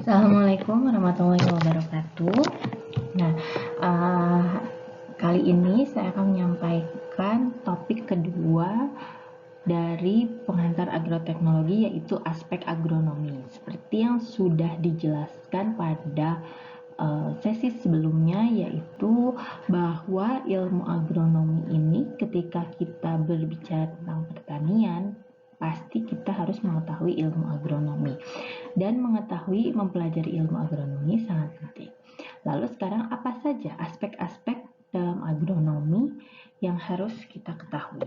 Assalamualaikum warahmatullahi wabarakatuh. Nah, kali ini saya akan menyampaikan topik kedua dari pengantar agroteknologi, yaitu aspek agronomi. Seperti yang sudah dijelaskan pada sesi sebelumnya, yaitu bahwa ilmu agronomi ini ketika kita berbicara tentang pertanian, pasti kita harus mengetahui ilmu agronomi, dan mempelajari ilmu agronomi sangat penting. Lalu sekarang apa saja aspek-aspek dalam agronomi yang harus kita ketahui?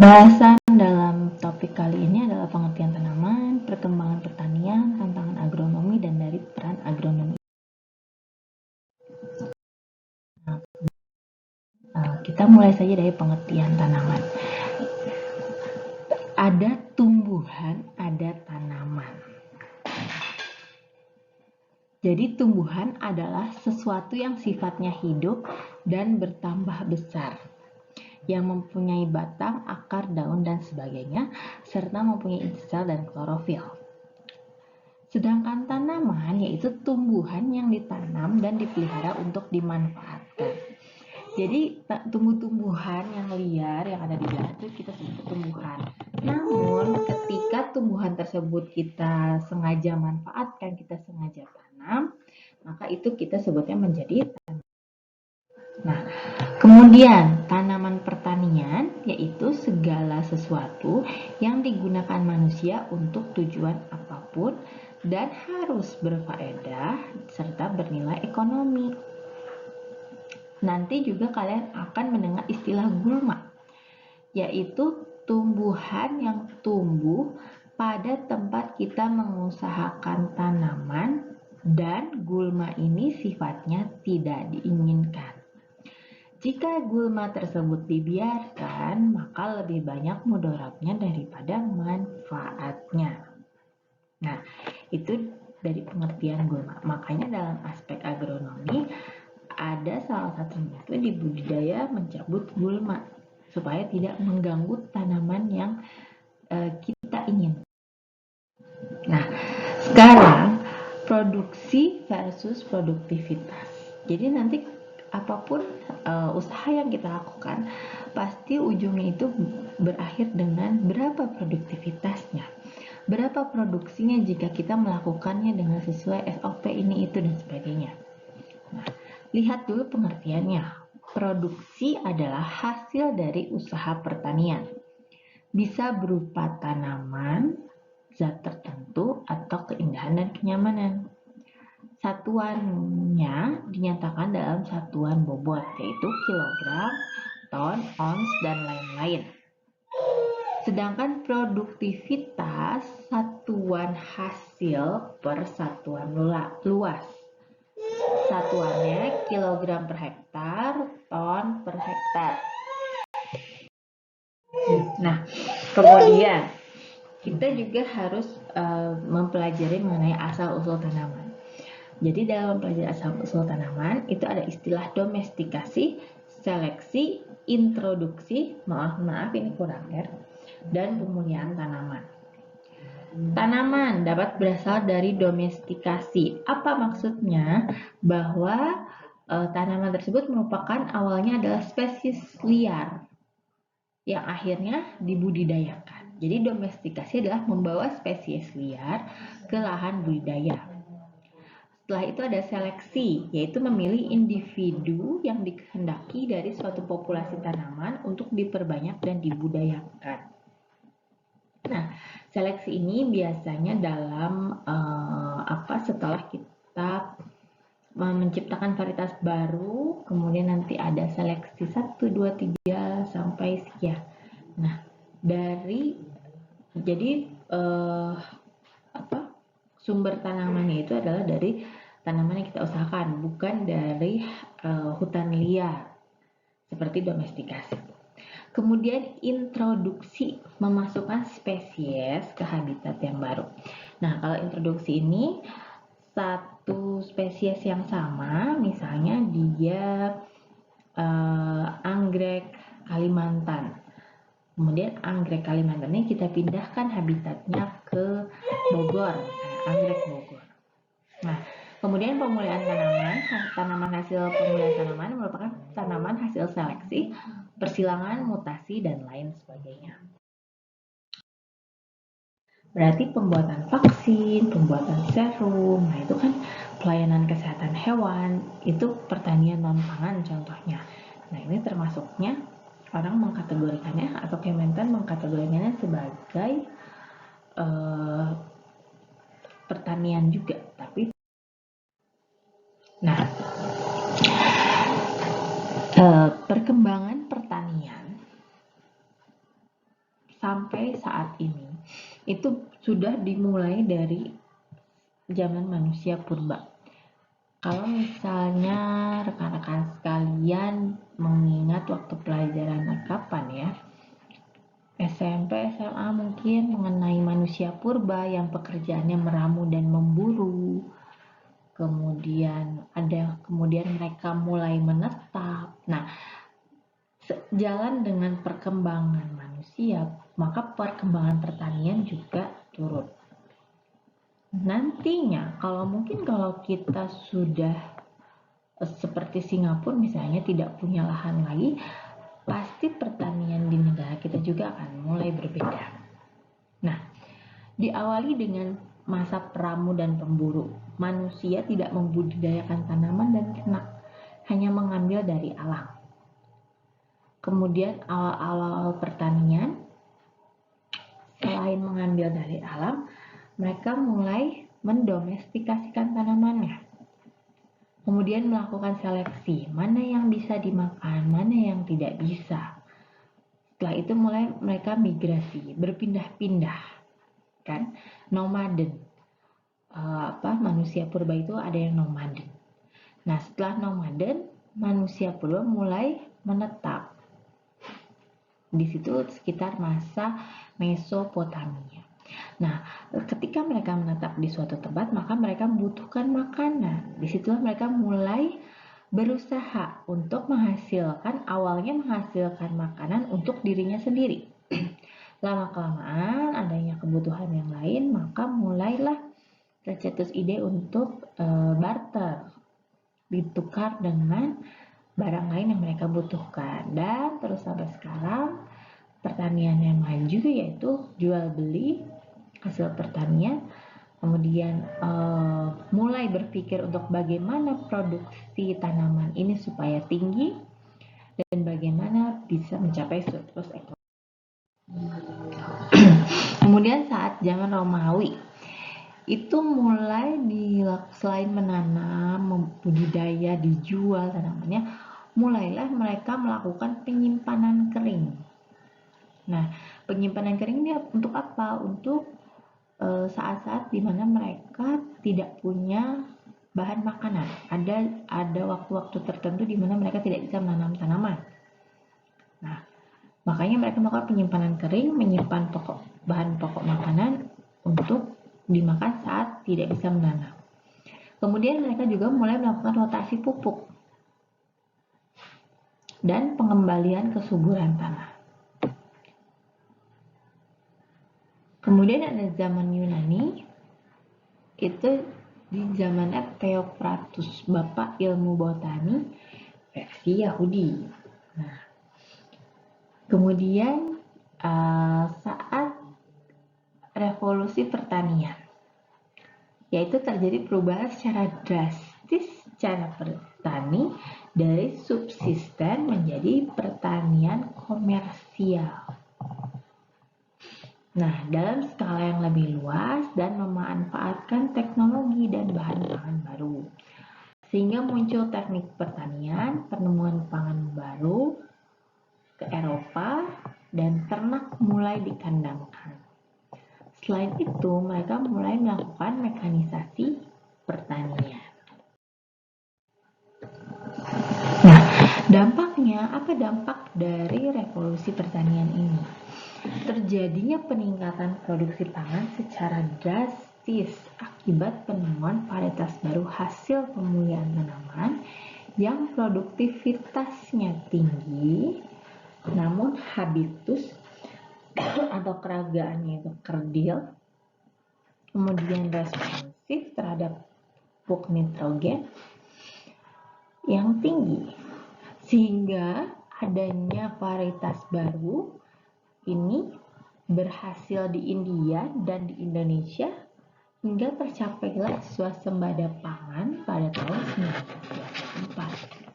Bahasan dalam topik kali ini adalah pengertian tanaman, perkembangan pertanian, tantangan agronomi, dan dari peran agronomi. Kita mulai saja dari pengertian tanaman. Ada tumbuhan, ada tanaman. Jadi tumbuhan adalah sesuatu yang sifatnya hidup dan bertambah besar, yang mempunyai batang, akar, daun, dan sebagainya, serta mempunyai inti sel dan klorofil. Sedangkan tanaman yaitu tumbuhan yang ditanam dan dipelihara untuk dimanfaatkan. Jadi tumbuh-tumbuhan yang liar yang ada di dalam itu kita sebut tumbuhan. Namun ketika tumbuhan tersebut kita sengaja manfaatkan, kita sengaja tanam, maka itu kita sebutnya menjadi tanaman. Nah, kemudian tanaman pertanian yaitu segala sesuatu yang digunakan manusia untuk tujuan apapun dan harus berfaedah serta bernilai ekonomi. Nanti juga kalian akan mendengar istilah gulma, yaitu tumbuhan yang tumbuh pada tempat kita mengusahakan tanaman, dan gulma ini sifatnya tidak diinginkan. Jika gulma tersebut dibiarkan, maka lebih banyak mudaratnya daripada manfaatnya. Nah, itu dari pengertian gulma. Makanya dalam aspek agronomi ada salah satunya itu di budidaya mencabut gulma supaya tidak mengganggu tanaman yang kita ingin. Nah, sekarang produksi versus produktivitas. Jadi nanti apapun usaha yang kita lakukan, pasti ujungnya itu berakhir dengan berapa produktivitasnya, berapa produksinya jika kita melakukannya dengan sesuai SOP ini, itu, dan sebagainya. Nah, lihat dulu pengertiannya. Produksi adalah hasil dari usaha pertanian. Bisa berupa tanaman, zat tertentu, atau keindahan dan kenyamanan. Satuannya dinyatakan dalam satuan bobot, yaitu kilogram, ton, ons, dan lain-lain. Sedangkan produktivitas satuan hasil per satuan luas. Satuannya kilogram per hektar, ton per hektar. Nah, kemudian kita juga harus mempelajari mengenai asal-usul tanaman. Jadi dalam mempelajari asal-usul tanaman itu ada istilah domestikasi, seleksi, introduksi, maaf ini kurang ya, dan pemulihan tanaman. Tanaman dapat berasal dari domestikasi. Apa maksudnya? Bahwa tanaman tersebut merupakan awalnya adalah spesies liar yang akhirnya dibudidayakan. Jadi domestikasi adalah membawa spesies liar ke lahan budidaya. Setelah itu ada seleksi, yaitu memilih individu yang dikehendaki dari suatu populasi tanaman untuk diperbanyak dan dibudayakan. Nah, seleksi ini biasanya dalam setelah kita menciptakan varietas baru, kemudian nanti ada seleksi 1, 2, 3 sampai sekian. Nah, sumber tanamannya itu adalah dari tanaman yang kita usahakan, bukan dari hutan liar seperti domestikasi. Kemudian introduksi, memasukkan spesies ke habitat yang baru. Nah, kalau introduksi ini satu spesies yang sama, misalnya dia anggrek Kalimantan. Kemudian anggrek Kalimantan ini kita pindahkan habitatnya ke Bogor, anggrek Bogor. Nah, kemudian pemulihan tanaman hasil pemulihan tanaman merupakan tanaman hasil seleksi, persilangan, mutasi, dan lain sebagainya. Berarti pembuatan vaksin, pembuatan serum, nah itu kan pelayanan kesehatan hewan, itu pertanian non-pangan contohnya. Nah, ini termasuknya orang mengkategorikannya atau Kementan mengkategorikannya sebagai pertanian juga, tapi nah perkembangan pertanian sampai saat ini itu sudah dimulai dari zaman manusia purba. Kalau misalnya rekan-rekan sekalian mengingat waktu pelajaran kapan ya, SMP, SMA mungkin mengenai manusia purba yang pekerjaannya meramu dan memburu. Kemudian mereka mulai menetap. Nah, sejalan dengan perkembangan manusia, maka perkembangan pertanian juga turut. Nantinya kalau kita sudah seperti Singapura misalnya tidak punya lahan lagi, pasti pertanian di negara kita juga akan mulai berbeda. Nah, diawali dengan masa peramu dan pemburu. Manusia tidak membudidayakan tanaman dan ternak, hanya mengambil dari alam. Kemudian awal-awal pertanian, selain mengambil dari alam, mereka mulai mendomestikasikan tanamannya. Kemudian melakukan seleksi, mana yang bisa dimakan, mana yang tidak bisa. Setelah itu mulai mereka migrasi, berpindah-pindah, kan? Nomaden. Manusia purba itu ada yang nomaden. Nah, setelah nomaden, manusia purba mulai menetap. Di situ sekitar masa Mesopotamia. Nah, ketika mereka menetap di suatu tempat, maka mereka membutuhkan makanan. Disitulah mereka mulai berusaha untuk awalnya menghasilkan makanan untuk dirinya sendiri. Lama-kelamaan adanya kebutuhan yang lain, maka mulailah tercetus ide untuk barter, ditukar dengan barang lain yang mereka butuhkan. Dan terus sampai sekarang pertanian yang maju yaitu jual beli hasil pertanian, kemudian mulai berpikir untuk bagaimana produksi tanaman ini supaya tinggi dan bagaimana bisa mencapai surplus ekonomi. Kemudian saat zaman Romawi itu mulai selain menanam, budidaya, dijual tanamannya, mulailah mereka melakukan penyimpanan kering. Nah, penyimpanan kering ini untuk apa? Untuk saat-saat di mana mereka tidak punya bahan makanan. Ada waktu-waktu tertentu di mana mereka tidak bisa menanam tanaman. Nah, makanya mereka melakukan penyimpanan kering, menyimpan bahan pokok makanan untuk dimakan saat tidak bisa menanam. Kemudian mereka juga mulai melakukan rotasi pupuk dan pengembalian kesuburan tanah. Kemudian ada zaman Yunani, itu di zamannya Theophratus, bapak ilmu botani versi Yahudi. Nah, kemudian saat revolusi pertanian, yaitu terjadi perubahan secara drastis cara bertani dari subsisten menjadi pertanian komersial. Nah, dalam skala yang lebih luas dan memanfaatkan teknologi dan bahan-bahan baru. Sehingga muncul teknik pertanian, penemuan pangan baru ke Eropa, dan ternak mulai dikandangkan. Selain itu, mereka mulai melakukan mekanisasi pertanian. Nah, dampaknya, apa dampak dari revolusi pertanian ini? Terjadinya peningkatan produksi pangan secara drastis akibat penemuan varietas baru hasil pemulihan tanaman yang produktivitasnya tinggi, namun habitus atau keragaannya itu kerdil, kemudian responsif terhadap pupuk nitrogen yang tinggi, sehingga adanya varietas baru ini berhasil di India dan di Indonesia hingga tercapailah swasembada pangan pada tahun 1934.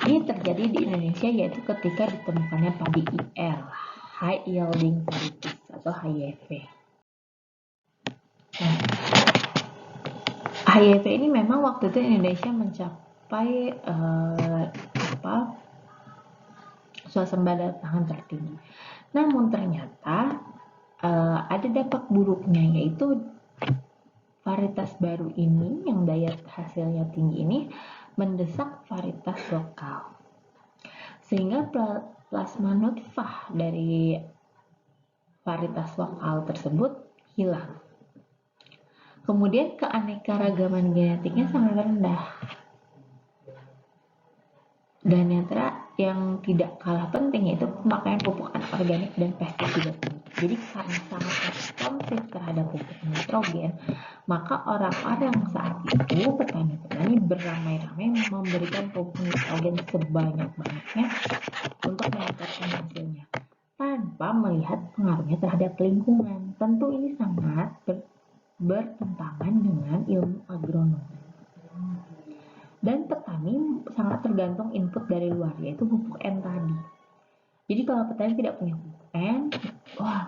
Ini terjadi di Indonesia yaitu ketika ditemukannya padi IL, High Yielding Varieties atau HYV. Nah, HYV ini memang waktu itu Indonesia mencapai swasembada pangan tertinggi. Namun ternyata ada dampak buruknya, yaitu varietas baru ini yang daya hasilnya tinggi ini mendesak varietas lokal, sehingga plasma nutfah dari varietas lokal tersebut hilang. Kemudian keanekaragaman genetiknya sangat rendah. Dan yang tidak kalah penting yaitu pemakaian pupuk anorganik dan pestisida. Jadi karena sangat responsif terhadap pupuk nitrogen, maka orang-orang saat itu petani-petani beramai-ramai memberikan pupuk nitrogen sebanyak-banyaknya untuk meningkatkan hasilnya tanpa melihat pengaruhnya terhadap lingkungan. Tentu ini sangat bertentangan dengan ilmu agronomi. Dan petani sangat tergantung input dari luar, yaitu pupuk N tadi. Jadi kalau petani tidak punya pupuk N,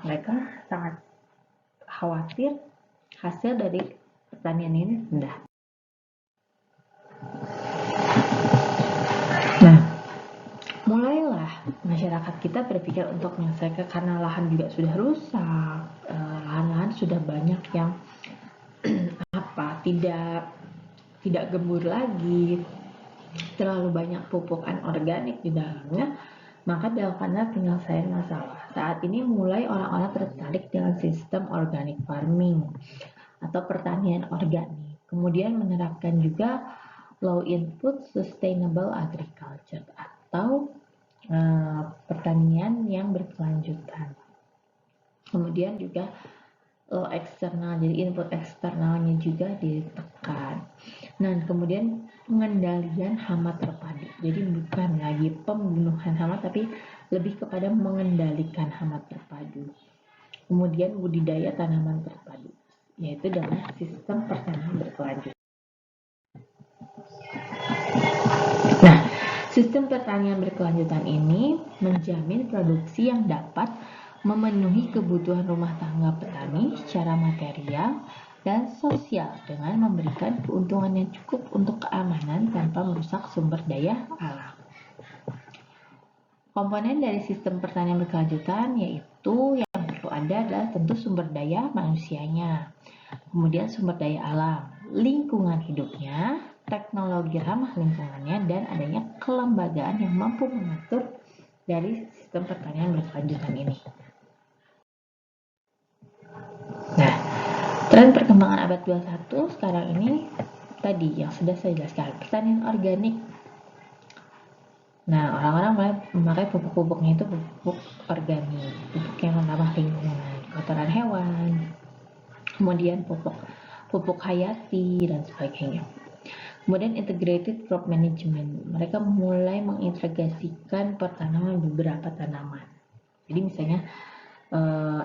mereka sangat khawatir hasil dari pertanian ini rendah. Nah, mulailah masyarakat kita berpikir untuk menyelesaikan karena lahan juga sudah rusak, lahan-lahan sudah banyak yang tidak gembur lagi, terlalu banyak pupuk anorganik di dalamnya, maka dilakukanlah penyelesaian masalah. Saat ini mulai orang-orang tertarik dengan sistem organic farming atau pertanian organik. Kemudian menerapkan juga low input sustainable agriculture atau pertanian yang berkelanjutan. Kemudian juga low eksternal, jadi input eksternalnya juga ditekan. Nah, kemudian pengendalian hama terpadu. Jadi bukan lagi pembunuhan hama, tapi lebih kepada mengendalikan hama terpadu. Kemudian budidaya tanaman terpadu, yaitu dalam sistem pertanian berkelanjutan. Nah, sistem pertanian berkelanjutan ini menjamin produksi yang dapat memenuhi kebutuhan rumah tangga petani secara material dan sosial dengan memberikan keuntungan yang cukup untuk keamanan tanpa merusak sumber daya alam. Komponen dari sistem pertanian berkelanjutan yaitu yang perlu ada adalah tentu sumber daya manusianya, kemudian sumber daya alam, lingkungan hidupnya, teknologi ramah lingkungannya, dan adanya kelembagaan yang mampu mengatur dari sistem pertanian berkelanjutan ini. Nah, tren perkembangan abad 21 sekarang ini tadi yang sudah saya jelaskan, pertanian organik. Nah, orang-orang mulai memakai pupuk-pupuknya itu pupuk organik, pupuk yang ramah lingkungan, kotoran hewan, kemudian pupuk hayati dan sebagainya. Kemudian integrated crop management, mereka mulai mengintegrasikan pertanaman beberapa tanaman. Jadi misalnya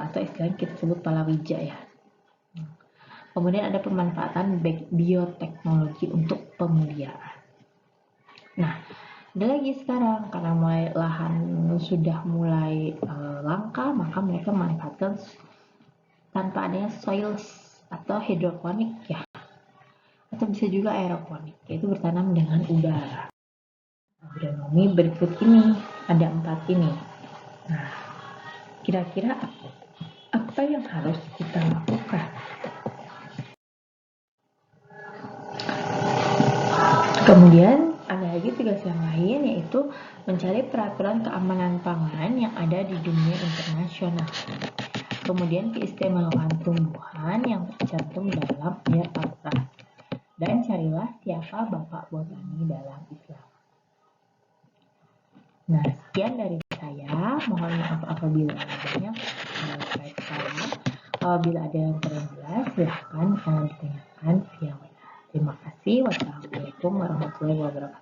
atau istilahnya kita sebut palawija ya. Kemudian ada pemanfaatan bioteknologi untuk pemeliharaan. Nah, ada lagi sekarang karena lahan sudah mulai langka, maka mereka memanfaatkan tanpa adanya soil atau hidroponik ya, atau bisa juga aeroponik, yaitu bertanam dengan udara. Agronomi berikut ini ada 4 ini. Nah, kira-kira apa yang harus kita lakukan? Kemudian ada lagi tugas yang lain, yaitu mencari peraturan keamanan pangan yang ada di dunia internasional. Kemudian keistimewaan tumbuhan yang tercantum dalam ayat Al-Quran. Dan carilah siapa Bapak Botani dalam Islam. Nah, sekian dari saya. Mohon maaf apabila ada banyak saya salah. Apabila ada yang kurang jelas, silahkan ditanyakan via WA. Terima kasih. Wassalamualaikum warahmatullahi wabarakatuh.